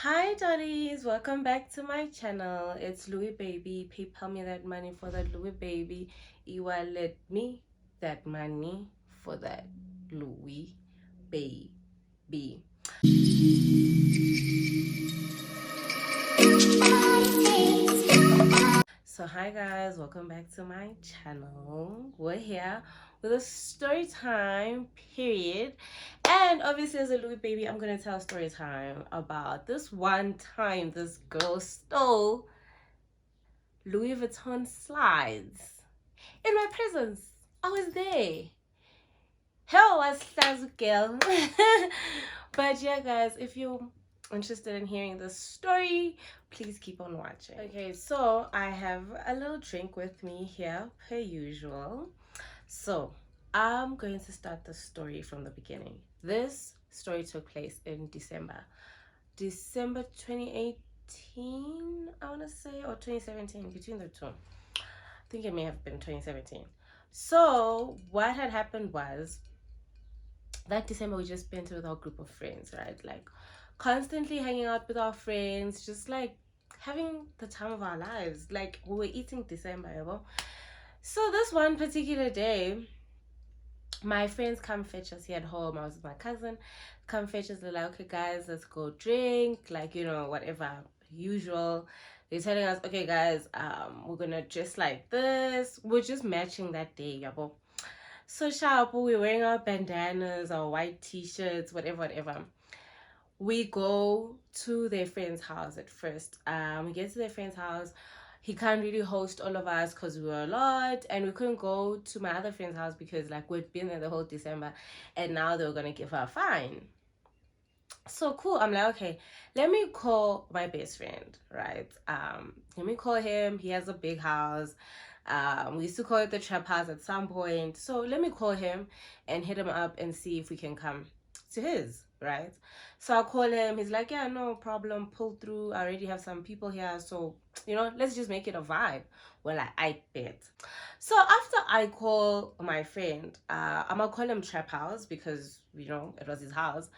Hi Dotties, welcome back to my channel. It's Louis Baby. PayPal me that money for that Louis Baby. E-wallet me that money for that Louis Baby. So hi guys, welcome back to my channel. We're here with a story time period, and obviously as a Louis Baby, I'm gonna tell a story time about this one time this girl stole Louis Vuitton slides in my presence. I was there. Hell was girl. But yeah guys, if you're interested in hearing this story, please keep on watching. Okay, so I have a little drink with me here per usual. So I'm going to start the story from the beginning. This story took place in December 2018, I want to say, or 2017, between the two. I think it may have been 2017. So what had happened was that December we just spent with our group of friends, right? Like constantly hanging out with our friends, just like having the time of our lives. Like we were eating December, you know? So this one particular day, my friends come fetch us here at home. I was with my cousin. Come fetch us. They're like, okay guys, let's go drink, like, you know, whatever usual. They're telling us, okay guys, we're gonna dress like this. We're just matching that day, yabo. So sharp, we're wearing our bandanas, our white t-shirts, whatever. We go to their friend's house at first. We get to their friend's house. He can't really host all of us because we were a lot, and we couldn't go to my other friend's house because like we'd been there the whole December, and now they were gonna give her a fine. So cool. I'm like, okay, let me call my best friend, right? Let me call him. He has a big house. We used to call it the trap house at some point. So let me call him and hit him up and see if we can come to his, right? So I call him. He's like, yeah, no problem. Pull through. I already have some people here. So, you know, let's just make it a vibe. Well, I bet. So after I call my friend, I'm gonna call him Trap House because, you know, it was his house.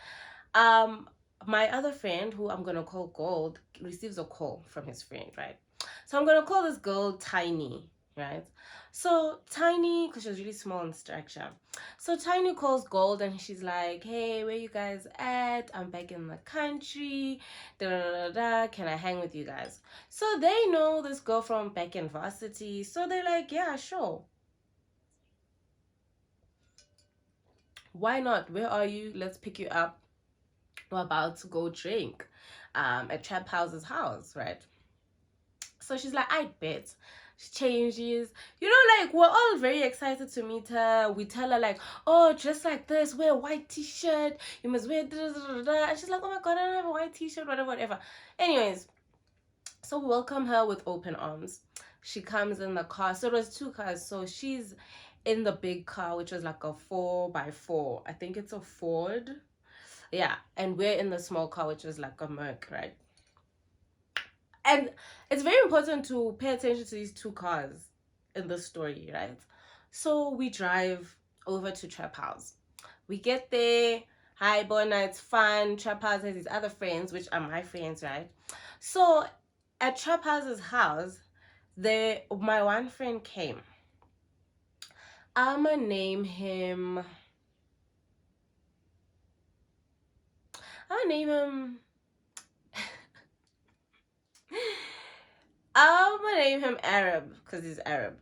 My other friend, who I'm gonna call Gold, receives a call from his friend, right? So I'm gonna call this girl Tiny, right? So Tiny, because she was really small in stature. So Tiny calls Gold and she's like, hey, where you guys at? I'm back in the country. Da, da, da, da. Can I hang with you guys? So they know this girl from back in varsity. So they're like, yeah, sure. Why not? Where are you? Let's pick you up. We're about to go drink at Trap House's house, right? So she's like, I bet. She changes, you know, like we're all very excited to meet her. We tell her like, oh, dress like this, wear a white t-shirt, you must wear da, da, da, da. And she's like, oh my god, I don't have a white t-shirt, whatever. Anyways, so we welcome her with open arms. She comes in the car. So it was two cars. So she's in the big car, which was like a 4x4. I think it's a Ford. Yeah, and we're in the small car, which was like a Merc, right? And it's very important to pay attention to these two cars in the story, right? So we drive over to Trap House. We get there. Hi, Bona, it's fun. Trap House has his other friends, which are my friends, right? So at Trap House's house, my one friend came. I'ma name him. I'll name him. I'm gonna name him Arab because he's Arab,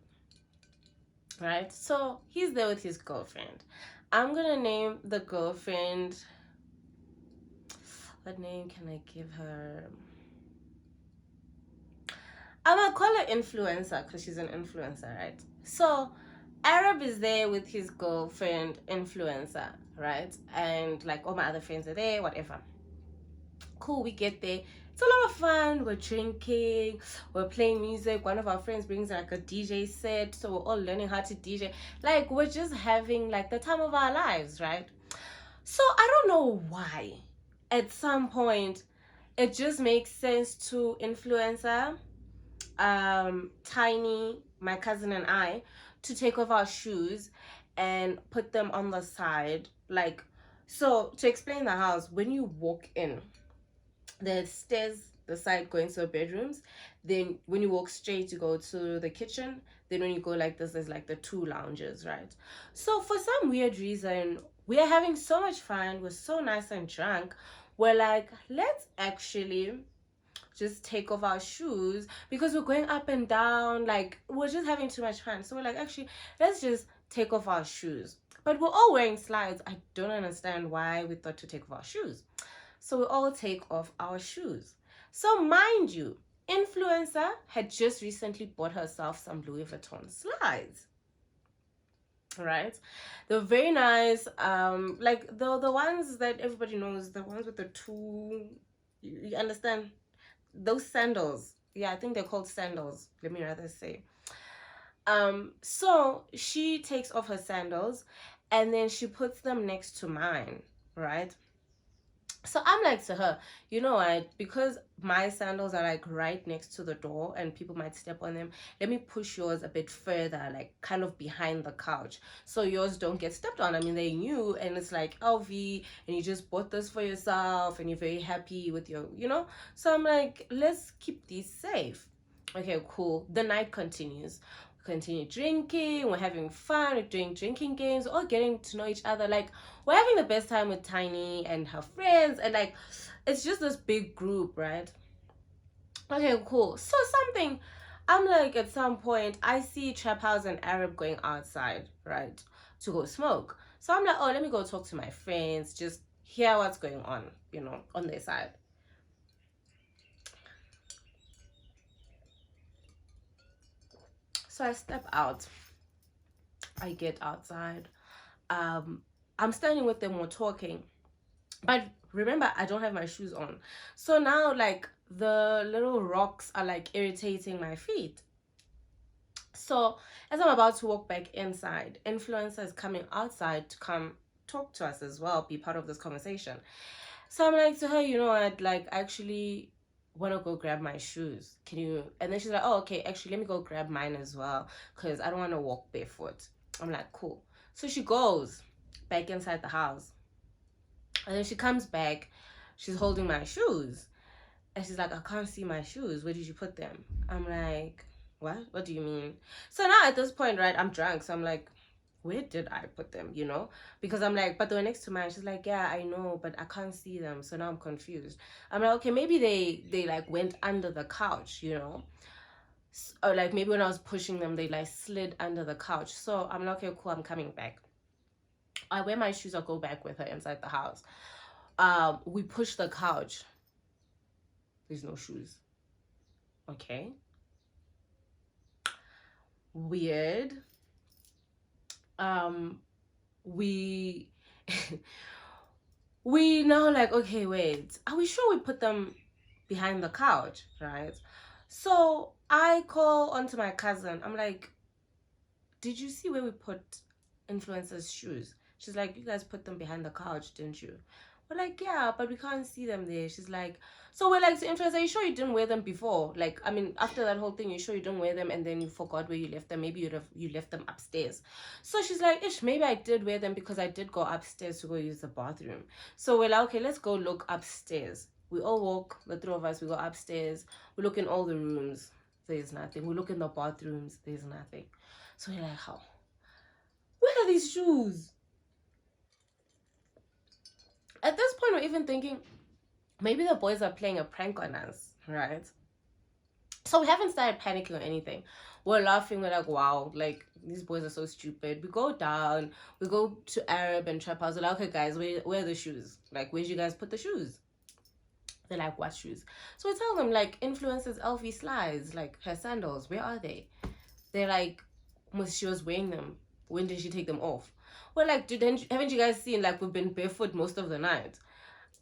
right? So he's there with his girlfriend. I'm gonna name the girlfriend. What name can I give her? I'm gonna call her influencer because she's an influencer, right? So Arab is there with his girlfriend, influencer, right? And like all my other friends are there, whatever. Cool, we get there. It's a lot of fun. We're drinking, we're playing music. One of our friends brings like a DJ set, so we're all learning how to DJ. Like we're just having like the time of our lives, right? So I don't know why at some point it just makes sense to influencer Tiny, my cousin, and I to take off our shoes and put them on the side. Like, so to explain the house, when you walk in, the stairs, the side going to the bedrooms. Then when you walk straight, you go to the kitchen. Then when you go like this, there's like the two lounges, right? So for some weird reason, we are having so much fun. We're so nice and drunk. We're like, let's actually just take off our shoes because we're going up and down. Like, we're just having too much fun. So we're like, actually, let's just take off our shoes. But we're all wearing slides. I don't understand why we thought to take off our shoes. So we all take off our shoes. So mind you, influencer had just recently bought herself some Louis Vuitton slides. Right, they're very nice. Like the ones that everybody knows, the ones with the two. You understand? Those sandals. Yeah, I think they're called sandals. Let me rather say. So she takes off her sandals, and then she puts them next to mine. Right. So I'm like to her, you know what? Because my sandals are like right next to the door and people might step on them, let me push yours a bit further, like kind of behind the couch, so yours don't get stepped on. I mean, they're new and it's like LV and you just bought this for yourself and you're very happy with your, you know? So I'm like, let's keep these safe. Okay, cool. The night continues. Continue drinking, we're having fun, we're doing drinking games, we're all getting to know each other. Like, we're having the best time with Tiny and her friends, and like, it's just this big group, right? Okay, cool. So something, I'm like, at some point I see Trap House and Arab going outside, right, to go smoke. So I'm like, oh, let me go talk to my friends, just hear what's going on, you know, on their side. So I step out, I get outside. I'm standing with them, we're talking, but remember, I don't have my shoes on. So now, like, the little rocks are like irritating my feet. So as I'm about to walk back inside, influencer is coming outside to come talk to us as well, be part of this conversation. So I'm like to her, you know what, like, actually want to go grab my shoes, can you? And then she's like, oh, okay, actually let me go grab mine as well because I don't want to walk barefoot. I'm like, cool. So she goes back inside the house, and then she comes back, she's holding my shoes, and she's like, I can't see my shoes, where did you put them? I'm like, what do you mean? So now at this point, right, I'm drunk, so I'm like, where did I put them, you know? Because I'm like, but they were next to mine. She's like, yeah, I know, but I can't see them. So now I'm confused. I'm like, okay, maybe they like went under the couch, you know? Or like maybe when I was pushing them, they like slid under the couch. So I'm like, okay, cool, I'm coming back. I wear my shoes, I'll go back with her inside the house. We push the couch. There's no shoes. Okay. Weird. We we now like, okay, wait, are we sure we put them behind the couch, right? So I call onto my cousin. I'm like, did you see where we put influencer's shoes? She's like, you guys put them behind the couch, didn't you? We're like, yeah, but we can't see them there. She's like, so we're like, to influencer, are you sure you didn't wear them before? Like, I mean, after that whole thing, you sure you didn't wear them and then you forgot where you left them? Maybe you left them upstairs. So she's like, ish, maybe I did wear them because I did go upstairs to go use the bathroom. So we're like, okay, let's go look upstairs. We all walk, the three of us, we go upstairs. We look in all the rooms. There's nothing. We look in the bathrooms. There's nothing. So we're like, how? Where are these shoes? At this point, we're even thinking, maybe the boys are playing a prank on us, right? So we haven't started panicking or anything. We're laughing. We're like, wow, like, these boys are so stupid. We go down. We go to Arab and Trap House. We're like, okay, guys, where are the shoes? Like, where'd you guys put the shoes? They're like, what shoes? So we tell them, like, influencers LV slides, like, her sandals. Where are they? They're like, she was wearing them. When did she take them off? We're like, haven't you guys seen, like, we've been barefoot most of the night?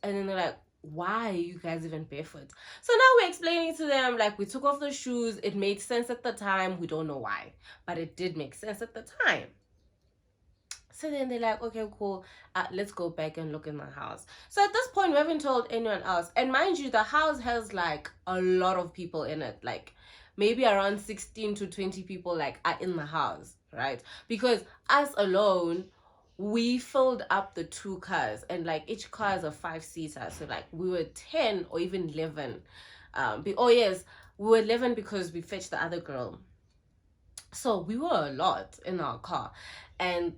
And then they're like, why are you guys even barefoot? So now we're explaining to them, like, we took off the shoes. It made sense at the time. We don't know why, but it did make sense at the time. So then they're like, okay, cool, let's go back and look in the house. So at this point, we haven't told anyone else. And mind you, the house has like a lot of people in it. Like maybe around 16 to 20 people like are in the house, right? Because us alone, we filled up the 2 cars, and like each car is a 5-seater, so like we were 10 or even 11. Oh yes, we were 11 because we fetched the other girl, so we were a lot in our car. And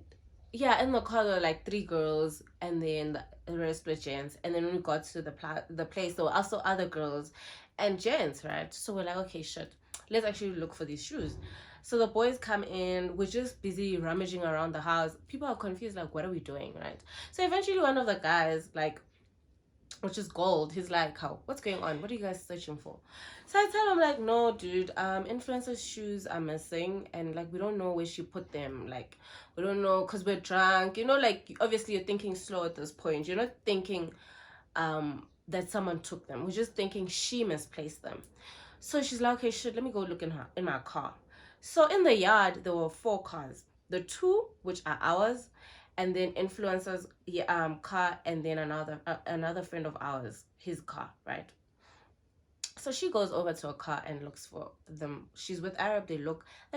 yeah, in the car there were like 3 girls, and then the rest were gents. And then when we got to the place, there were also other girls and gents, right? So we're like, okay, shit, let's actually look for these shoes. So the boys come in, we're just busy rummaging around the house. People are confused, like, what are we doing, right? So eventually one of the guys, like, which is gold, he's like, how, what's going on, what are you guys searching for? So I tell him, like, no dude, influencer's shoes are missing, and like we don't know where she put them. Like, we don't know, because we're drunk, you know. Like, obviously you're thinking slow at this point. You're not thinking that someone took them. We're just thinking she misplaced them. So she's like, okay, shit, let me go look in my car. So in the yard there were 4 cars, the 2 which are ours, and then influencers car, and then another friend of ours, his car, right? So she goes over to a car and looks for them. She's with Arab. They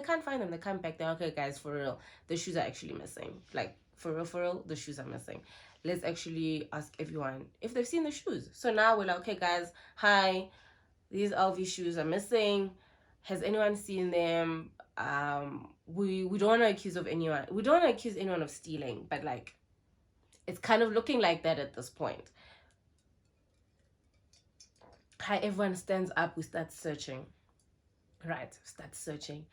can't find them. They come back. They're okay, guys, for real, the shoes are actually missing. Like, for real, the shoes are missing. Let's actually ask everyone if they've seen the shoes. So now we're like, okay, guys, hi, these LV shoes are missing. Has anyone seen them? We don't want to accuse anyone. We don't want to accuse anyone of stealing, but like, it's kind of looking like that at this point. Hi, everyone stands up. We start searching. Right, start searching.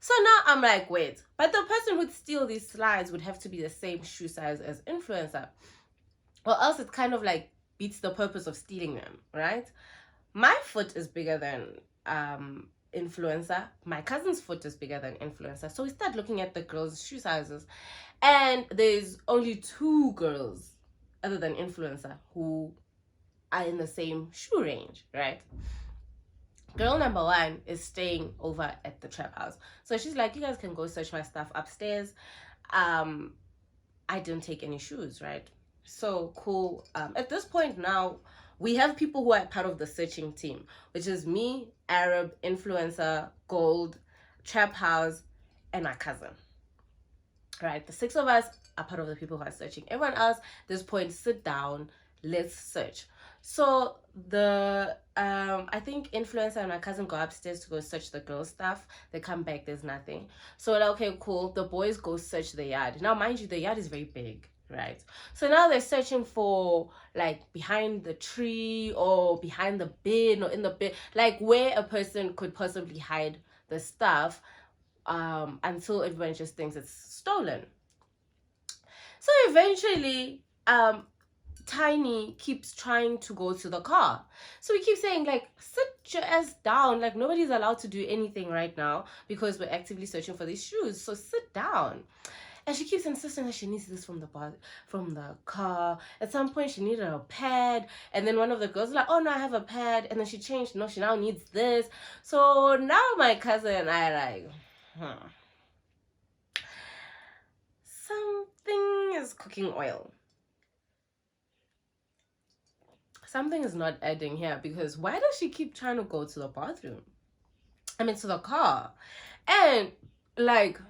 So now I'm like, wait, but the person who'd steal these slides would have to be the same shoe size as influencer, or else it kind of like beats the purpose of stealing them, right? My foot is bigger than influencer. My cousin's foot is bigger than influencer. So we start looking at the girls' shoe sizes, and there's only 2 girls other than influencer who are in the same shoe range, right? Girl number 1 is staying over at the trap house, so she's like, you guys can go search my stuff upstairs. I didn't take any shoes, right? So cool. At this point now, we have people who are part of the searching team, which is me, Arab, influencer, gold, trap house, and my cousin. Right, the 6 of us are part of the people who are searching. Everyone else at this point, sit down, let's search. So the I think influencer and my cousin go upstairs to go search the girls' stuff. They come back, there's nothing. So we're like, okay, cool. The boys go search the yard. Now mind you, the yard is very big, right? So now they're searching for like behind the tree or behind the bin or in the bin, like where a person could possibly hide the stuff, until everyone just thinks it's stolen. So eventually Tiny keeps trying to go to the car. So we keep saying, like, sit your ass down. Like, nobody's allowed to do anything right now because we're actively searching for these shoes. So sit down. And she keeps insisting that she needs this from the car. At some point, she needed a pad. And then one of the girls was like, oh, no, I have a pad. And then she changed. No, she now needs this. So now my cousin and I are like, something is cooking oil. Something is not adding here, because why does she keep trying to go to the bathroom? I mean, to the car. And like,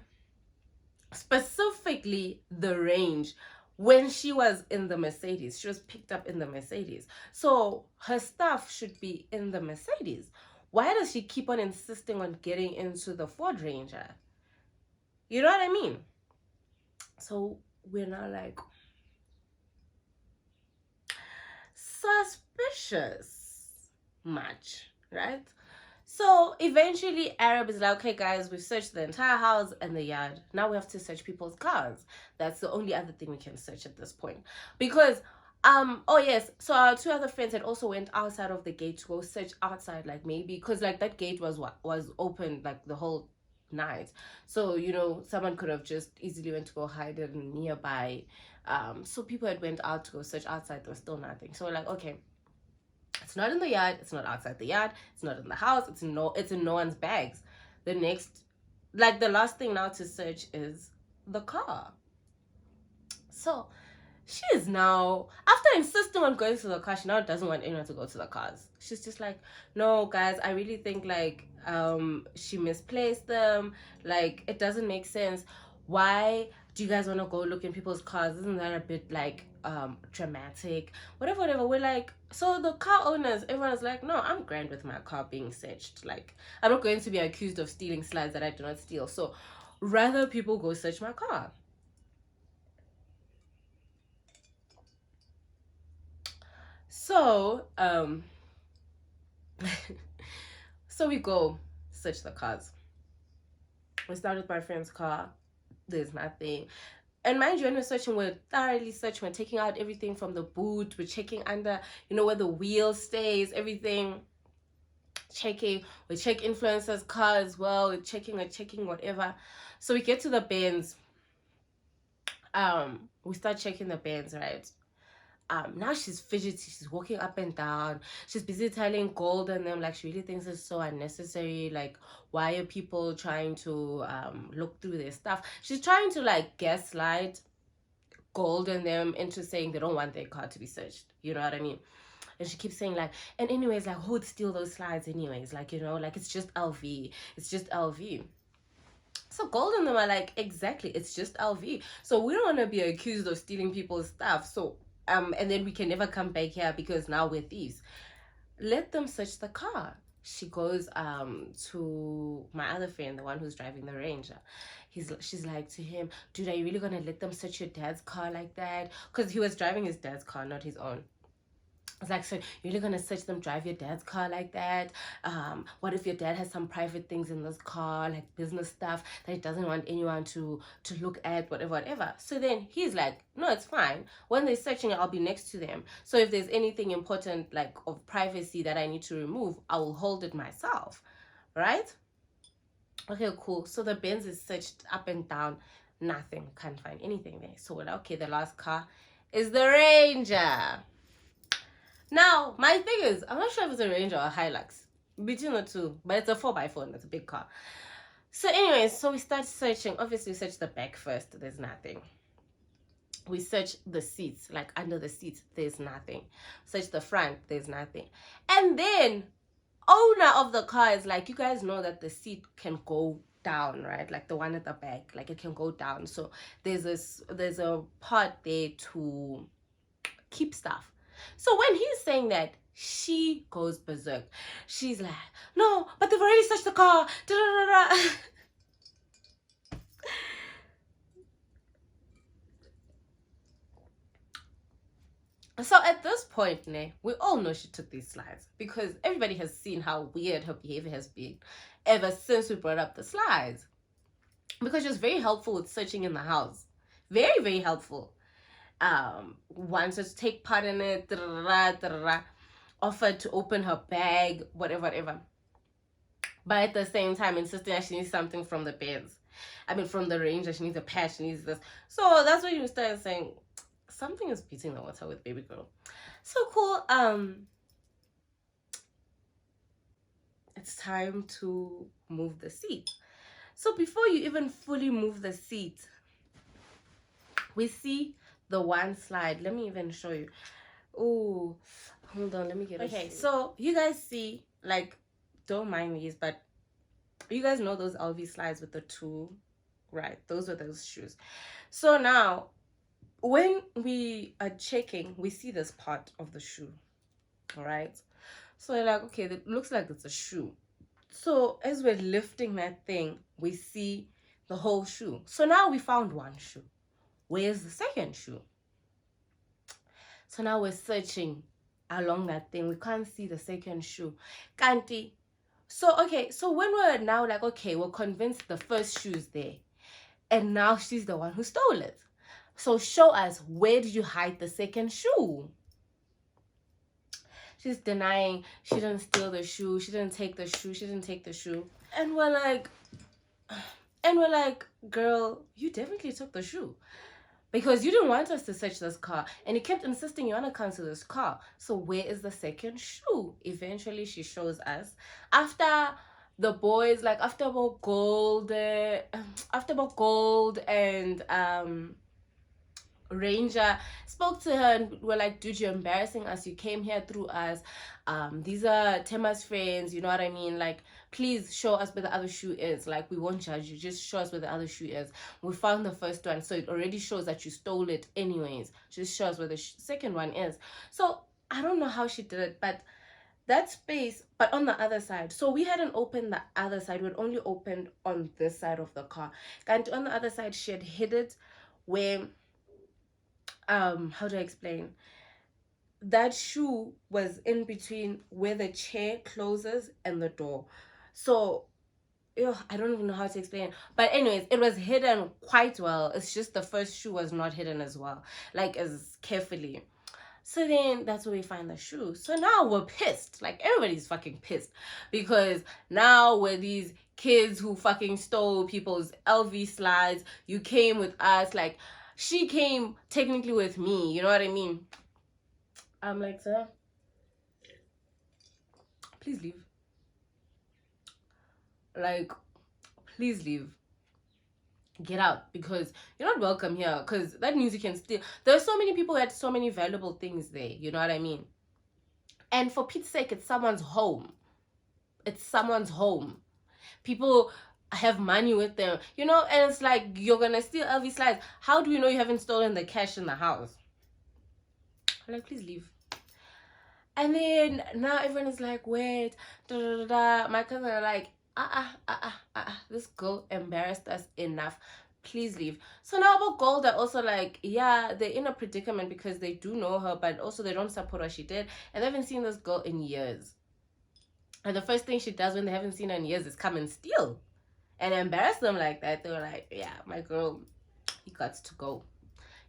specifically the range when she was in the Mercedes. She was picked up in the Mercedes. So her stuff should be in the Mercedes. Why does she keep on insisting on getting into the Ford Ranger? You know what I mean? So we're now like, suspicious much, right? So eventually Arab is like, okay guys, we've searched the entire house and the yard. Now we have to search people's cars. That's the only other thing we can search at this point. Because oh yes, so our 2 other friends had also went outside of the gate to go search outside, like maybe because like that gate was open like the whole night. So, you know, someone could have just easily went to go hide it nearby. So people had went out to go search outside. There was still nothing. So we're like, okay, it's not in the yard, it's not outside the yard, it's not in the house, it's in no one's bags. The last thing now to search is the car. So she is now, after insisting on going to the car, she now doesn't want anyone to go to the cars. She's just like, no guys, I really think like she misplaced them. Like, it doesn't make sense. Why do you guys want to go look in people's cars? Isn't that a bit like dramatic? Whatever. We're like, so the car owners, everyone's like, no, I'm grand with my car being searched. Like, I'm not going to be accused of stealing slides that I do not steal. So rather people go search my car. So so we go search the cars. We start with my friend's car. There's nothing. And mind you, when we're searching, we're thoroughly searching. We're taking out everything from the boot. We're checking under, where the wheel stays, everything. Checking. We check influencers' car as well. We're checking whatever. So we get to the bins. We start checking the bins, right? Now she's fidgety, she's walking up and down, she's busy telling Gold and them like she really thinks it's so unnecessary, like why are people trying to look through their stuff. She's trying to like gaslight Gold and them into saying they don't want their car to be searched, you know what I mean? And she keeps saying like, and anyways, like who would steal those slides anyways, like, like it's just LV, it's just LV. So Gold and them are like, exactly, it's just LV, so we don't want to be accused of stealing people's stuff, so and then we can never come back here because now we're thieves. Let them search the car. She goes to my other friend, the one who's driving the Ranger. She's like to him, dude, are you really gonna let them search your dad's car like that? Because he was driving his dad's car, not his own. It's like, so you're really gonna search them, drive your dad's car like that? What if your dad has some private things in this car, like business stuff that he doesn't want anyone to look at, whatever. So then he's like, no, it's fine. When they're searching, I'll be next to them. So if there's anything important, like of privacy that I need to remove, I will hold it myself, right? Okay, cool. So the Benz is searched up and down, nothing, can't find anything there. So we're like, okay, the last car is the Ranger. Now, my thing is, I'm not sure if it's a Ranger or a Hilux. Between the two. But it's a 4x4 and it's a big car. So anyways, so we start searching. Obviously, we search the back first. There's nothing. We search the seats. Like under the seats, there's nothing. Search the front. There's nothing. And then, owner of the car is like, you guys know that the seat can go down, right? Like the one at the back. Like it can go down. So there's a part there to keep stuff. So when he's saying that, she goes berserk. She's like, no, but they've already searched the car. So at this point, we all know she took these slides because everybody has seen how weird her behavior has been ever since we brought up the slides. Because she was very helpful with searching in the house. Very, very helpful. Wanted to take part in it, offered to open her bag, whatever. But at the same time, insisting that she needs something from the beds. I mean, from the Ranger, she needs a patch, she needs this. So that's when you started saying, something is beating the water with baby girl. So cool. It's time to move the seat. So before you even fully move the seat, we see the one slide. Let me even show you. Oh, hold on, let me get it. Okay, so you guys see, like, don't mind these, but you guys know those LV slides with the two, right? Those were those shoes. So now when we are checking, we see this part of the shoe, all right? So we're like, okay, it looks like it's a shoe. So as we're lifting that thing, we see the whole shoe. So now we found one shoe. Where's the second shoe? So now we're searching along that thing. We can't see the second shoe. Kanti. So, okay, so when we're now like, okay, we're convinced the first shoe's there. And now she's the one who stole it. So show us, where did you hide the second shoe? She's denying she didn't steal the shoe. She didn't take the shoe. She didn't take the shoe. And we're like, girl, you definitely took the shoe. Because you didn't want us to search this car. And you kept insisting you want to cancel this car. So where is the second shoe? Eventually, she shows us. After the boys, like after about Gold and Ranger spoke to her and were like, dude, you're embarrassing us, you came here through us, these are Tema's friends, you know what I mean, like, please show us where the other shoe is, like, we won't judge you, just show us where the other shoe is. We found the first one, so it already shows that you stole it anyways, just show us where the second one is. So I don't know how she did it, but that space, but on the other side, so we hadn't opened the other side, we had only opened on this side of the car, and on the other side she had hid it where, how do I explain, that shoe was in between where the chair closes and the door. So I don't even know how to explain, but anyways, it was hidden quite well. It's just the first shoe was not hidden as well, like as carefully. So then that's where we find the shoe. So now we're pissed. Like, everybody's fucking pissed, because now we're these kids who fucking stole people's LV slides. You came with us. Like, she came technically with me. You know what I mean? I'm like, sir, please leave. Like, please leave. Get out, because you're not welcome here, because that means you can steal. There's so many people who had so many valuable things there, you know what I mean? And for Pete's sake, it's someone's home. It's someone's home. People have money with them, you know, and it's like, you're gonna steal LV slides. How do we know you haven't stolen the cash in the house? I'm like, please leave. And then now everyone is like, wait, da da da da. My cousins are like, this girl embarrassed us enough, please leave. So now about Gold are also like, yeah, they're in a predicament because they do know her, but also they don't support what she did, and they haven't seen this girl in years. And the first thing she does when they haven't seen her in years is come and steal and embarrass them like that. They were like, yeah, my girl, you got to go.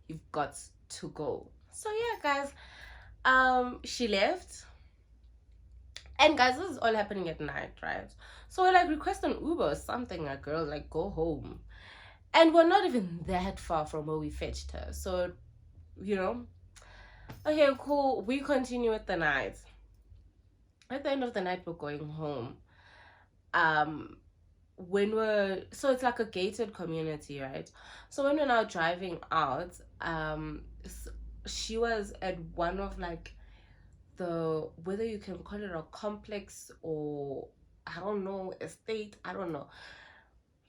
You've got to go. So yeah, guys, she left. And guys, this is all happening at night, right? So we're like, request an Uber or something, like, girl, like, go home. And we're not even that far from where we fetched her. So, you know, okay, cool. We continue with the night. At the end of the night, we're going home. So it's like a gated community, right? So when we're now driving out, she was at one of like whether you can call it a complex or I don't know, estate, I don't know,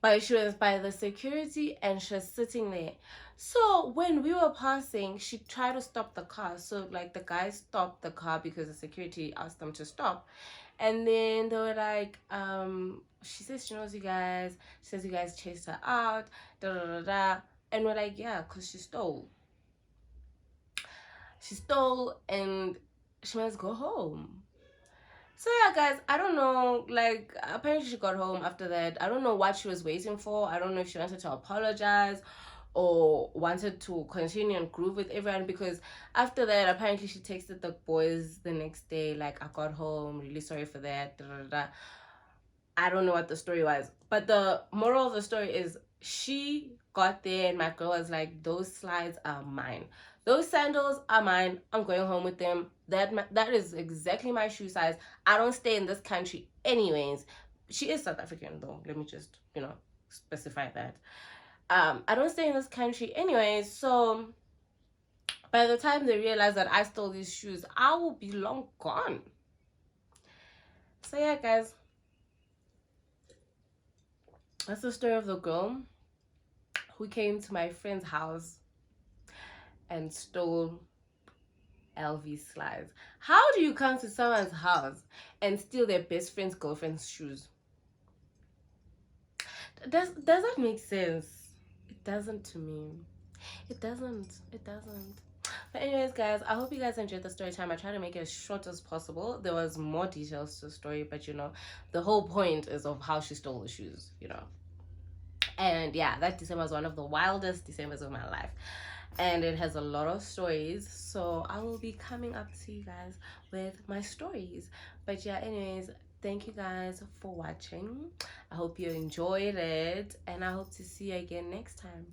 but she was by the security and she was sitting there. So when we were passing, she tried to stop the car. So like the guys stopped the car because the security asked them to stop, and then they were like, she says she knows you guys, she says you guys chased her out, da da da da. And we're like, yeah, because she stole, and she must go home. So yeah, guys, I don't know, like, apparently she got home after that. I don't know what she was waiting for. I don't know if she wanted to apologize or wanted to continue and groove with everyone, because after that, apparently she texted the boys the next day, like, I got home, really sorry for that, da, da, da. I don't know what the story was, but the moral of the story is she got there and my girl was like, those slides are mine. Those sandals are mine. I'm going home with them. That is exactly my shoe size. I don't stay in this country anyways. She is South African though. Let me just, specify that. I don't stay in this country anyways. So by the time they realize that I stole these shoes, I will be long gone. So yeah, guys. That's the story of the girl who came to my friend's house and stole LV slides. How do you come to someone's house and steal their best friend's girlfriend's shoes? Does that make sense? It doesn't to me. It doesn't. But anyways, guys, I hope you guys enjoyed the story time. I tried to make it as short as possible. There was more details to the story, but the whole point is of how she stole the shoes, And yeah, that December was one of the wildest Decembers of my life. And it has a lot of stories. So I will be coming up to you guys with my stories. But yeah, anyways, thank you guys for watching. I hope you enjoyed it. And I hope to see you again next time.